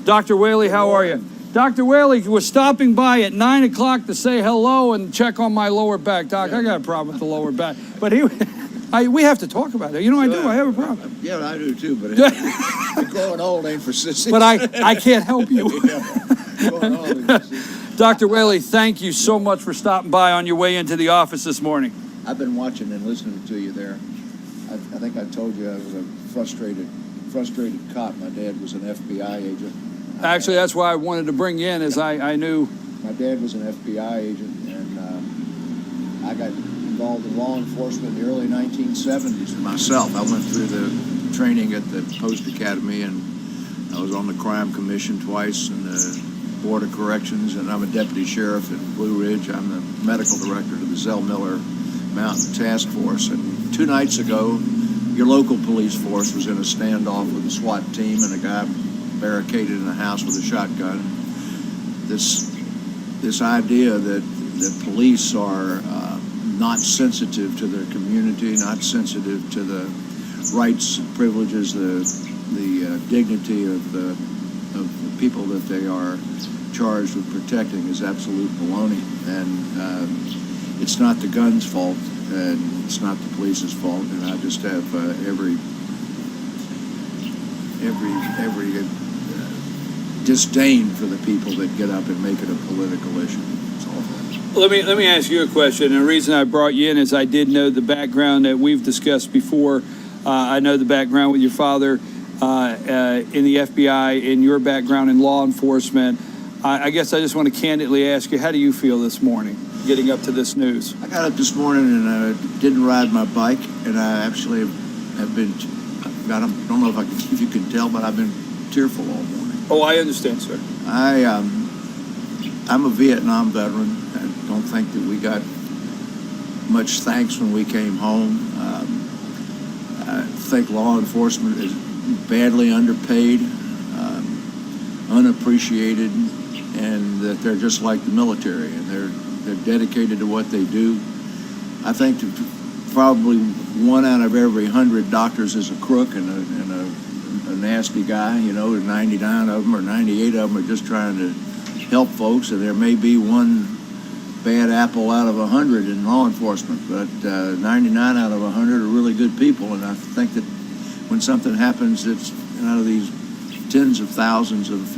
Dr. Whaley, how are you? Dr. Whaley was stopping by at 9 o'clock to say hello and check on my lower back. Doc, I got a problem with the lower back. But we have to talk about it. You know, I do. I have a problem. Yeah, I do too, but growing old ain't for sissies. But I can't help you. Dr. Whaley, thank you so much for stopping by on your way into the office this morning. I've been watching and listening to you there. I think I told you I was a frustrated cop. My dad was an FBI agent. Actually, that's why I wanted to bring you in, as I knew. My dad was an FBI agent, and I got involved in law enforcement in the early 1970s myself. I went through the training at the Post Academy, and I was on the Crime Commission twice, and the Board of Corrections, and I'm a deputy sheriff in Blue Ridge. I'm the medical director of the Zell Miller Mountain Task Force. And 2 nights ago, your local police force was in a standoff with a SWAT team, and a guy barricaded in a house with a shotgun. This idea that police are not sensitive to their community, not sensitive to the rights and privileges, the dignity of the people that they are charged with protecting is absolute baloney. And it's not the gun's fault, and it's not the police's fault. And I just have every disdain for the people that get up and make it a political issue. Let me ask you a question. And the reason I brought you in is I did know the background that we've discussed before. I know the background with your father in the FBI, and your background in law enforcement. I guess I just want to candidly ask you, how do you feel this morning, getting up to this news? I got up this morning and I didn't ride my bike, and I actually have been. I don't know if you can tell, but I've been tearful all morning. Oh, I understand, sir. I'm a Vietnam veteran. I don't think that we got much thanks when we came home. I think law enforcement is badly underpaid, unappreciated, and that they're just like the military, and they're dedicated to what they do. I think probably 1 out of every 100 doctors is a crook and a nasty guy. You know, 99 of them or 98 of them are just trying to help folks, and there may be one bad apple out of 100 in law enforcement, but 99 out of 100 are really good people. And I think that when something happens that's out of these tens of thousands of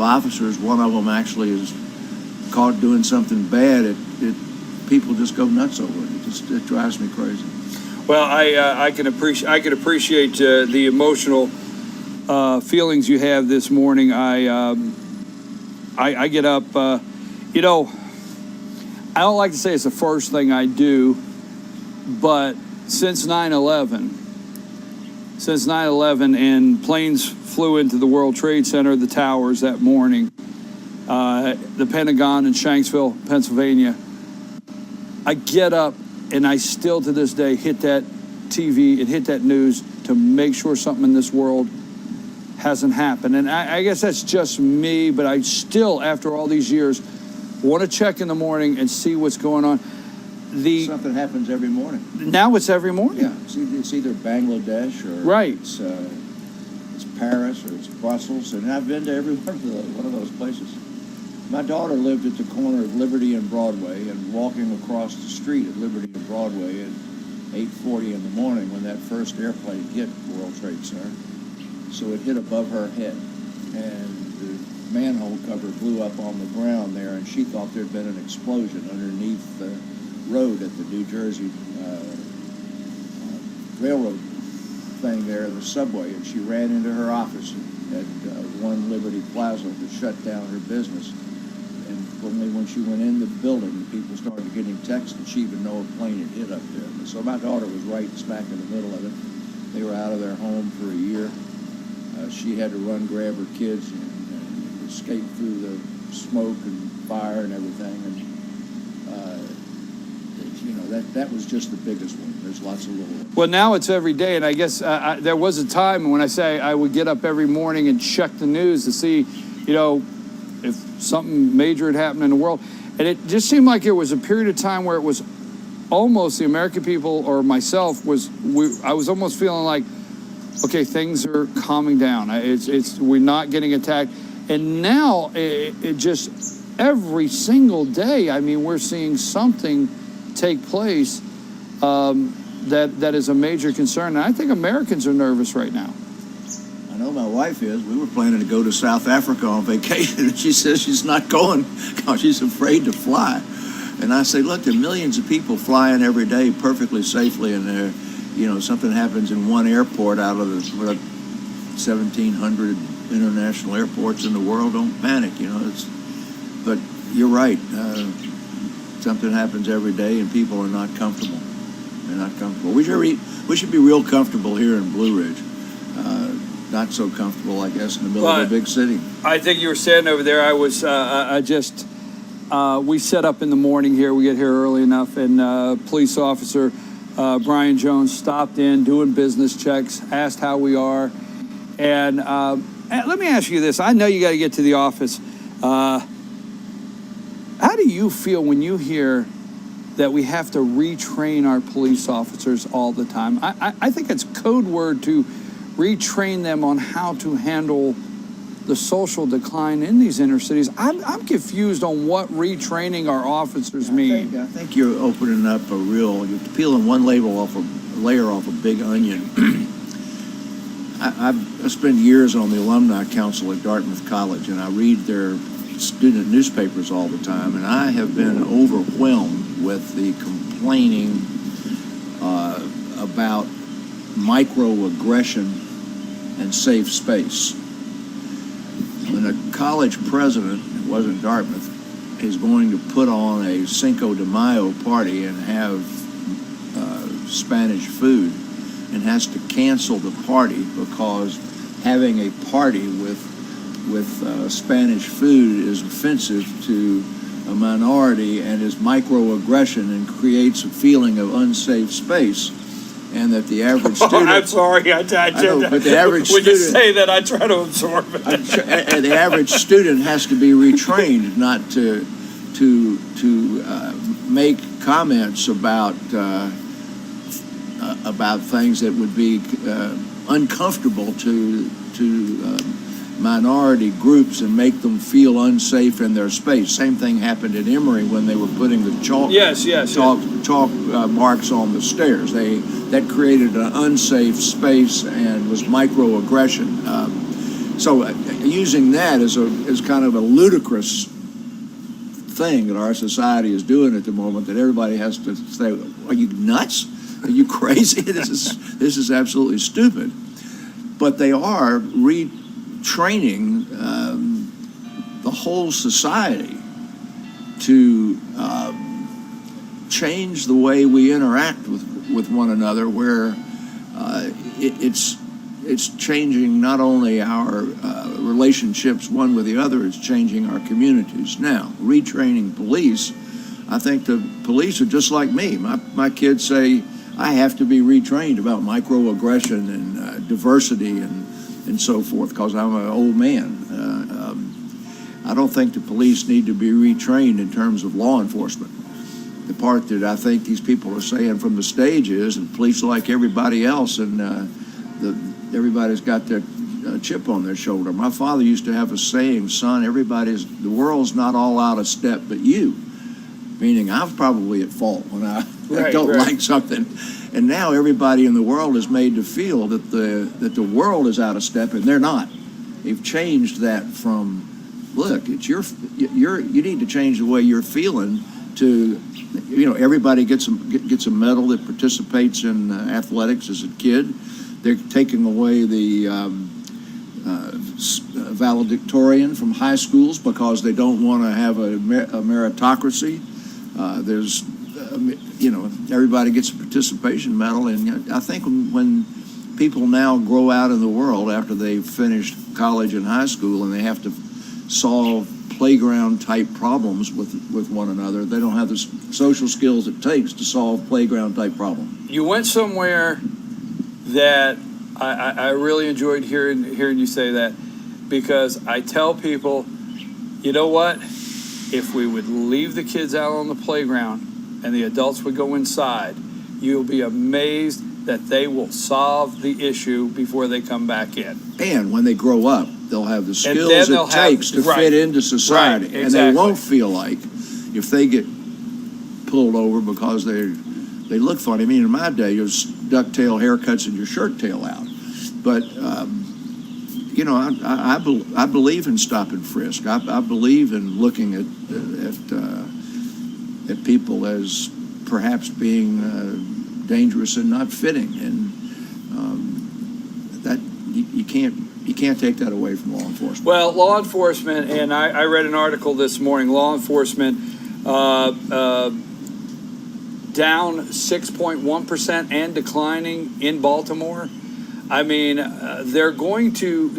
officers, one of them actually is caught doing something bad, people just go nuts over it. It drives me crazy. Well, I can appreciate the emotional feelings you have this morning. I get up. I don't like to say it's the first thing I do, but since 9/11, and planes flew into the World Trade Center, the towers that morning, the Pentagon in Shanksville, Pennsylvania, I get up and I still to this day hit that TV and hit that news to make sure something in this world hasn't happened. And I guess that's just me, but I still, after all these years, want to check in the morning and see what's going on. Something happens every morning. Now it's every morning. Yeah, it's either Bangladesh or right. It's Paris or it's Brussels, and I've been to every one of those places. My daughter lived at the corner of Liberty and Broadway, and walking across the street at Liberty and Broadway at 8:40 in the morning when that first airplane hit World Trade Center. So it hit above her head, and the manhole cover blew up on the ground there, and she thought there'd been an explosion underneath the road at the New Jersey railroad thing there in the subway, and she ran into her office at 1 Liberty Plaza to shut down her business. And only when she went in the building, people started getting texts that she even know a plane had hit up there. So my daughter was right smack in the middle of it. They were out of their home for a year. She had to run, grab her kids, and escape through the smoke and fire and everything. And that was just the biggest one. There's lots of little ones. Well, now it's every day, and I guess there was a time when I say I would get up every morning and check the news to see, if something major had happened in the world. And it just seemed like it was a period of time where it was almost the American people or myself I was almost feeling like, okay, things are calming down. We're not getting attacked. And now it just every single day, I mean, we're seeing something take place that is a major concern. And I think Americans are nervous right now. I know my wife is. We were planning to go to South Africa on vacation, and she says she's not going because she's afraid to fly. And I say, look, there are millions of people flying every day perfectly safely, and something happens in one airport out of the 1,700 international airports in the world. Don't panic, But you're right. Something happens every day, and people are not comfortable. They're not comfortable. We should be real comfortable here in Blue Ridge. Not so comfortable, I guess, in the middle of a big city. I think you were standing over there. I was we set up in the morning here. We get here early enough, and police officer Brian Jones stopped in, doing business checks, asked how we are. And let me ask you this. I know you got to get to the office. How do you feel when you hear that we have to retrain our police officers all the time? I think it's code word to retrain them on how to handle the social decline in these inner cities. I'm confused on what retraining our officers mean. I think you're opening up you're peeling one layer off a big onion. I spent years on the alumni council at Dartmouth College, and I read their student newspapers all the time, and I have been overwhelmed with the complaining about microaggression and safe space. When a college president, it wasn't Dartmouth, is going to put on a Cinco de Mayo party and have Spanish food, and has to cancel the party because having a party with Spanish food is offensive to a minority and is microaggression and creates a feeling of unsafe space. And that the average student... I'm sorry, I know, but the average when student... you say that, I try to absorb it. And the average student has to be retrained not to make comments about things that would be uncomfortable to minority groups and make them feel unsafe in their space. Same thing happened at Emory when they were putting the chalk marks on the stairs. That created an unsafe space and was microaggression. So using that as kind of a ludicrous thing that our society is doing at the moment, that everybody has to say, "Are you nuts? Are you crazy? This is absolutely stupid." But they are retraining the whole society to change the way we interact with one another, where it's changing not only our relationships one with the other, it's changing our communities. Now, retraining police, I think the police are just like me. My kids say I have to be retrained about microaggression and diversity and so forth because I'm an old man. I don't think the police need to be retrained in terms of law enforcement. The part that I think these people are saying from the stage is that police are like everybody else, and everybody's got their chip on their shoulder. My father used to have a saying, "Son, the world's not all out of step but you," meaning I was probably at fault when I don't like something. And now everybody in the world is made to feel that the world is out of step, and they're not. They've changed that from, look, it's you need to change the way you're feeling to, everybody gets a medal that participates in athletics as a kid. They're taking away the valedictorian from high schools because they don't want to have a meritocracy. Everybody gets a participation medal, and I think when people now grow out in the world after they've finished college and high school and they have to solve playground type problems with one another, they don't have the social skills it takes to solve playground type problems. You went somewhere that I really enjoyed hearing you say that, because I tell people, you know what? If we would leave the kids out on the playground and the adults would go inside, you'll be amazed that they will solve the issue before they come back in. And when they grow up, they'll have the then skills they'll it takes have- to right. fit into society, Right, and they exactly. won't feel like if they get pulled over because they look funny. I mean, in my day, it was ducktail haircuts and your shirt tail out, but. You know, I believe in stop and frisk. I believe in looking at people as perhaps being dangerous and not fitting, and that you can't take that away from law enforcement. Well, law enforcement, and I read an article this morning. Law enforcement down 6.1% and declining in Baltimore. I mean, they're going to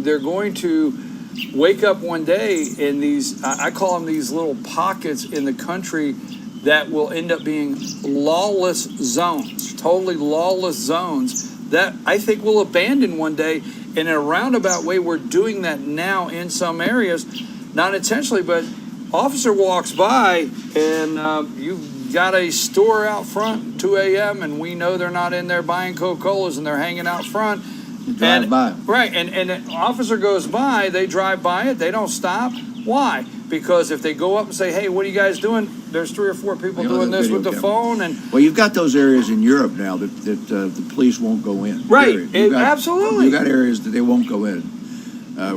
wake up one day in these, I call them these little pockets in the country that will end up being lawless zones, totally lawless zones that I think we'll abandon one day. And in a roundabout way, we're doing that now in some areas, not intentionally, but officer walks by and you've got a store out front, 2 a.m., and we know they're not in there buying Coca-Colas and they're hanging out front. Drive by. Right, and an officer goes by, they drive by it, they don't stop. Why? Because if they go up and say, hey, what are you guys doing? There's 3 or 4 people doing this with the phone. And well, you've got those areas in Europe now that the police won't go in. right, Absolutely. You've got areas that they won't go in.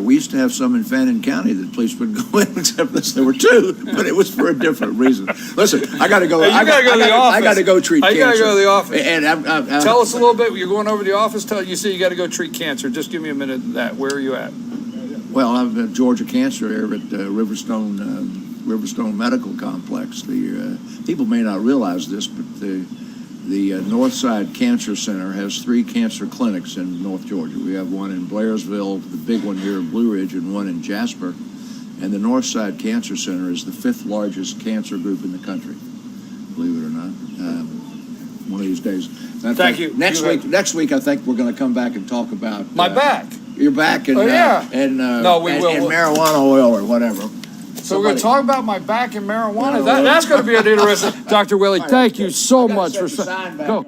We used to have some in Fannin County that police would go in, except that there were 2, but it was for a different reason. Listen, I got to go. Hey, I got to go treat cancer. I got to go to the office. And tell us a little bit. You're going over to the office. You say you got to go treat cancer. Just give me a minute of that. Where are you at? Well, I'm at Georgia Cancer here at Riverstone Medical Complex. The people may not realize this, but the Northside Cancer Center has 3 cancer clinics in North Georgia. We have one in Blairsville, the big one here in Blue Ridge, and one in Jasper. And the Northside Cancer Center is the 5th largest cancer group in the country, believe it or not. One of these days. Thank you. Next week, I think we're going to come back and talk about my back. Your back and no, we will. And marijuana oil or whatever. So we're going to talk about my back and marijuana. That's going to be an interesting. Dr. Whaley, thank you so much for. Go.